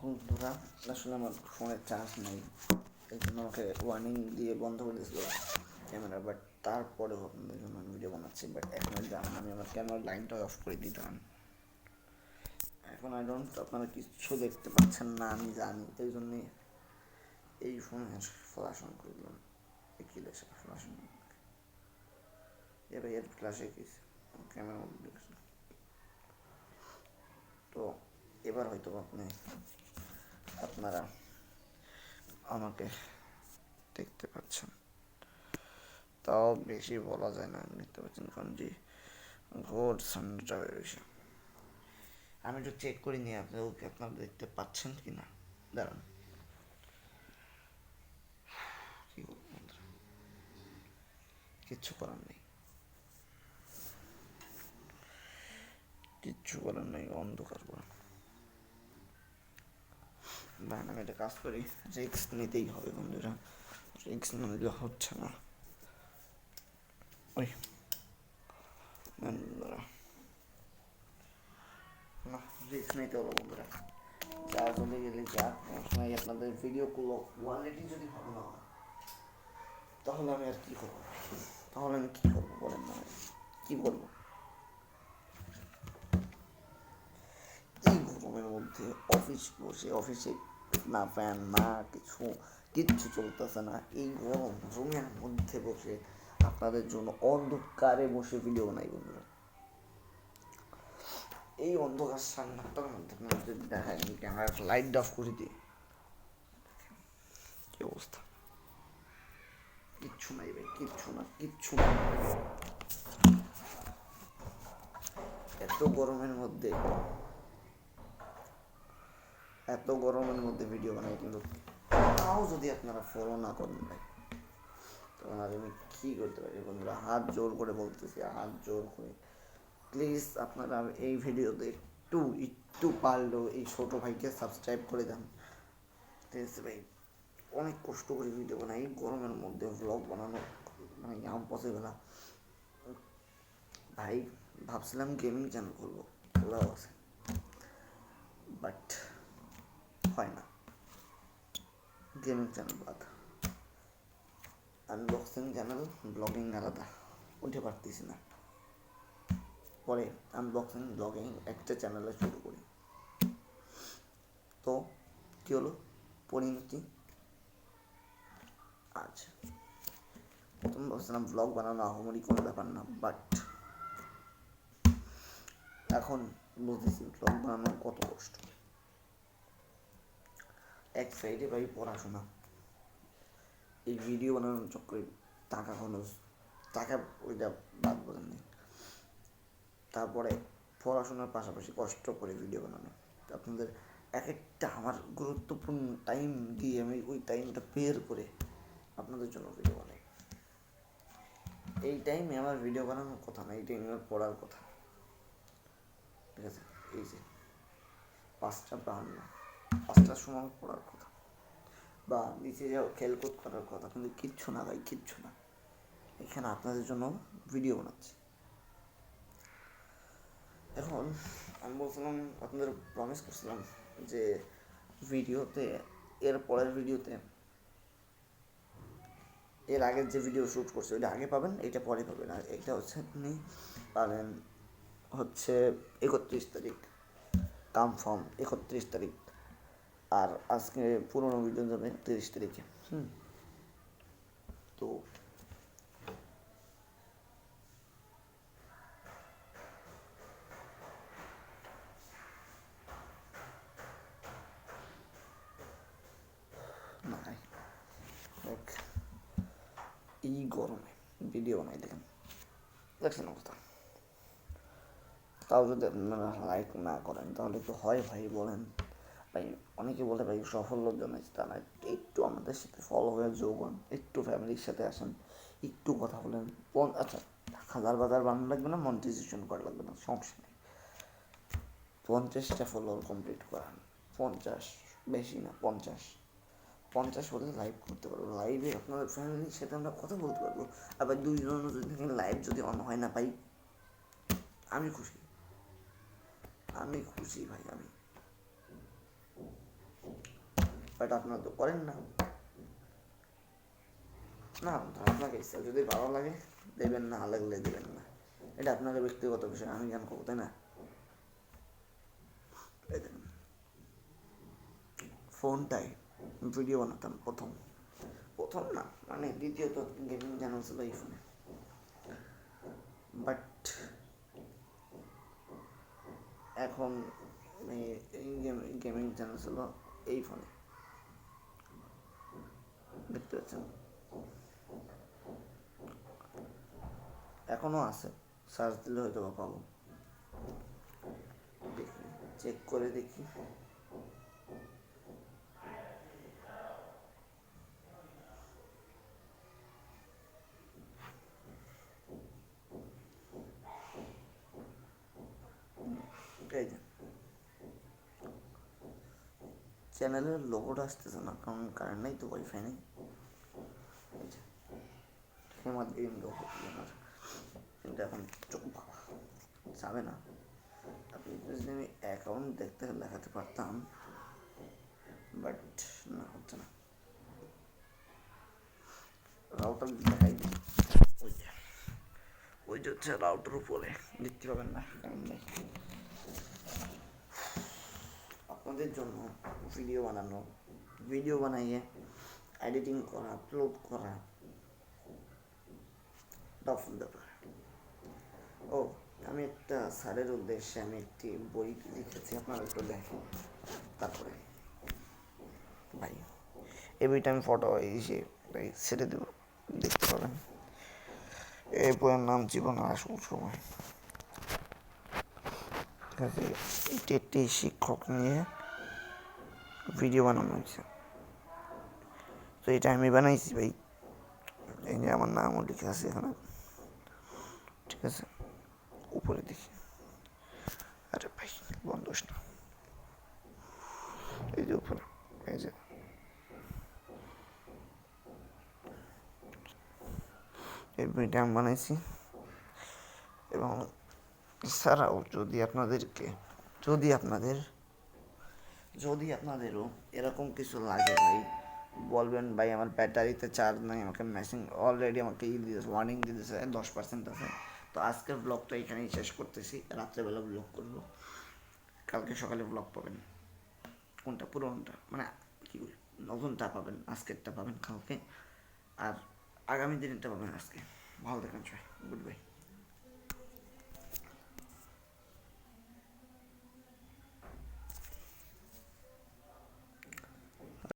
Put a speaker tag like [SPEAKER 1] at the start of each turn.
[SPEAKER 1] বন্ধুরা, আসলে আমার ফোনের চার্জ নেই, এই জন্য আমাকে ওয়ার্নিং দিয়ে বন্ধ করে দিয়েছিল ক্যামেরা। বাট তারপরেও আপনাদের জন্য আমি ভিডিও বানাচ্ছি। বাট এখন জানেন আমি আমার ক্যামেরার লাইনটা অফ করে দিতাম। এখন আপনারা কিচ্ছু দেখতে পাচ্ছেন না, আমি জানি। এই জন্যই এই ফোনের ফ্ল্যাশ অন করে দিলাম। কী দেশে ফ্ল্যাশ অন এর ফ্ল্যাশে কি ক্যামেরা দেখছি। তো এবার হয়তো আপনারা আমাকে দেখতে পাচ্ছেন, তাও বেশি বলা যায় না। দেখতে পাচ্ছেন কারণ যে ঘোর সানটা বেশি। আমি একটু চেক করি নিয়ে আপনারা দেখতে পাচ্ছেন কি না। দাঁড়ান, কি করবো, কিচ্ছু করার নেই, কিচ্ছু করার নেই, অন্ধকার করা। ভাই আমি একটা কাজ করি, রিক্স নিতেই হবে বন্ধুরা, রিক্স না নিলে হচ্ছে না। ওই বন্ধুরা, না রিক্স নিতে হবে বন্ধুরা। যা চলে গেলে যা, সময় আপনাদের ভিডিওগুলো কোয়ালিটি যদি ভালো না হয় তাহলে আমি আর কী করবো, তাহলে আমি কী করবো বলেন না, কী করবো? এই গরমের মধ্যে অফিসে না ফ্যান না কিচ্ছু চলতেছে না। এই গরম রুমের মধ্যে বসে আপনাদের জন্য অন্ধকারে বসে ভিডিও বানাই বন্ধুরা। এই অন্ধকার সান্নাটার মধ্যে আপনাদের দেখায় আমি ক্যামেরার লাইট অফ করে দিই, কি অবস্থা। কিচ্ছু নাই ভাই, কিচ্ছু না। এত গরমের মধ্যে ভিডিও বানাই, কিন্তু তাও যদি আপনারা ফলো না করেন ভাই, তখন আর আমি কী করতে পারি বন্ধুরা। হাত জোর করে বলতেছি, হাত জোর করে প্লিজ আপনারা এই ভিডিওতে একটু পারলেও এই ছোটো ভাইকে সাবস্ক্রাইব করে দেন। ঠিক আছে ভাই, অনেক কষ্ট করে ভিডিও বানাই, এই গরমের মধ্যে ভ্লগ বানানো মানে ইম্পসিবল। ভাই ভাবছিলাম গেমিং চ্যানেল খুলবো, খোলাও আছে, বাট হয় না। গেমিং চ্যানেল বাদ, আনবক্সিং চ্যানেল, ব্লগিং আলাদা, উঠে পারতেছি না। পরে আনবক্সিং ব্লগিং একটা চ্যানেলে শুরু করি। তো কী হলো পরিণতি? আচ্ছা, প্রথম ভাবছিলাম ব্লগ বানানো আহামরি কোনো ব্যাপার না, বাট এখন বুঝতেছি ব্লগ বানানো কত কষ্ট। এক সাইডে ভাই পড়াশোনা, এই ভিডিও বানানোর চক্করে টাকা খরচ, টাকা ওইটা বাদ বলেন নেই। তারপরে পড়াশোনার পাশাপাশি কষ্ট করে ভিডিও বানানো, আপনাদের এক একটা আমার গুরুত্বপূর্ণ টাইম দিয়ে আমি ওই টাইমটা বের করে আপনাদের জন্য ভিডিও বানাই। এই টাইমে আমার ভিডিও বানানোর কথা না, এই টাইমে আমার পড়ার কথা। ঠিক আছে, এই যে 5টার সময় পড়ার কথা, বা নিচে যাও খেলকুদ করার কথা, কিন্তু কিচ্ছু না ভাই, কিচ্ছু না। এখানে আপনাদের জন্য ভিডিও বানাচ্ছি। এখন আমি বলছিলাম, আপনাদের প্রমিস করছিলাম যে ভিডিওতে, এর পরের ভিডিওতে, এর আগের যে ভিডিও শ্যুট করছে ওইটা আগে পাবেন, এটা পরে পাবেন। আর এটা হচ্ছে আপনি পাবেন হচ্ছে 31 তারিখ, কনফার্ম 31 তারিখ। আর আজকে পুরোনো ভিডিও যাবে 30 তারিখে। তো নাই এই গরমে ভিডিও বানাই দেখছেন অবস্থা। তাও যদি আপনারা লাইক না করেন তাহলে তো হয় ভাই বলেন। ভাই অনেকে বলে ভাই সাফল্যর জন্য, তা না, একটু আমাদের সাথে ফলো হয়ে যোগ হন, একটু ফ্যামিলির সাথে আসেন, একটু কথা বলেন। আচ্ছা, হাজার বানানো লাগবে না, মনিটাইজেশন করা লাগবে না, সমস্যা নেই। 50টা ফলোয়ার কমপ্লিট করান, 50, বেশি না, 50 হলে লাইভ করতে পারবো। লাইভে আপনাদের ফ্যামিলির সাথে আমরা কথা বলতে পারবো। আবার 2 জন যদি লাইভ যদি অন হয় না ভাই, আমি খুশি ভাই। বাট আপনারা তো করেন না। না আপনাকে ইচ্ছা যদি ভালো লাগে দেবেন, না লাগলে দেবেন না, এটা আপনার ব্যক্তিগত বিষয়, আমি জ্ঞান করবো তাই না। ফোনটায় ভিডিও বানাতাম প্রথম প্রথম না মানে দ্বিতীয়ত গেমিং চ্যানেল ছিল এই ফোনে, বাট এখন গেমিং চ্যানেল ছিল এই ফোনে, দেখতে পাচ্ছেন এখনও আছে, সার্চ দিলে হয়তো বা পাবো, দেখি চেক করে দেখি। এই যে চ্যানেলের লোগোটা আসতেছে না কারণ কারেন্ট নেই তো, ওয়াইফাই নেই। হেমাদ গেম লোগো আমার কিন্তু এখন চোখ বাবা যাবে না। আপনি যদি আমি অ্যাকাউন্ট দেখতে দেখাতে পারতাম, বাট না হচ্ছে না। রাউটার দেখাই দিই, ওই যে হচ্ছে রাউটার উপরে দেখতে পাবেন না, কারণ নেই। আপনাদের জন্য ভিডিও বানাইয়ে এডিটিং করা, আপলোড করা টাফ ব্যাপার। ও আমি একটা স্যারের উদ্দেশ্যে আমি একটি বই লিখেছি, আপনারা একটু দেখেন। তারপরে ভাই এই বইটা আমি ফটো এসে ছেড়ে দেবো, দেখতে পাবেন। এই বইয়ের নাম জীবন আসল সময়। ঠিক আছে, এটি একটি শিক্ষক নিয়ে ভিডিও বানানো হয়েছে, তো এটা আমি বানাইছি ভাই। এই যে আমার নামও লিখে আছে এখানে, ঠিক আছে, উপরে দেখি। আরে ভাই বন্ধ না, এই যে উপরে, এই যে এই বইটা আমি বানাইছি। এবং এছাড়াও যদি আপনাদেরও এরকম কিছু লাগে ভাই বলবেন। ভাই আমার ব্যাটারিতে চার্জ নাই, আমাকে মেসেজ অলরেডি আমাকে দিয়েছে, ওয়ার্নিং দিয়েছে 10% আছে। তো আজকের ব্লগটা এখানেই শেষ করতেছি, রাত্রেবেলা ব্লগ করবো, কালকে সকালে ব্লগ পাবেন। কোনটা পুরোনোটা মানে কি নতুনটা পাবেন, আজকেরটা পাবেন কালকে, আর আগামী দিনেরটা পাবেন আজকে। ভালো থাকেন সবাই, গুড বাই।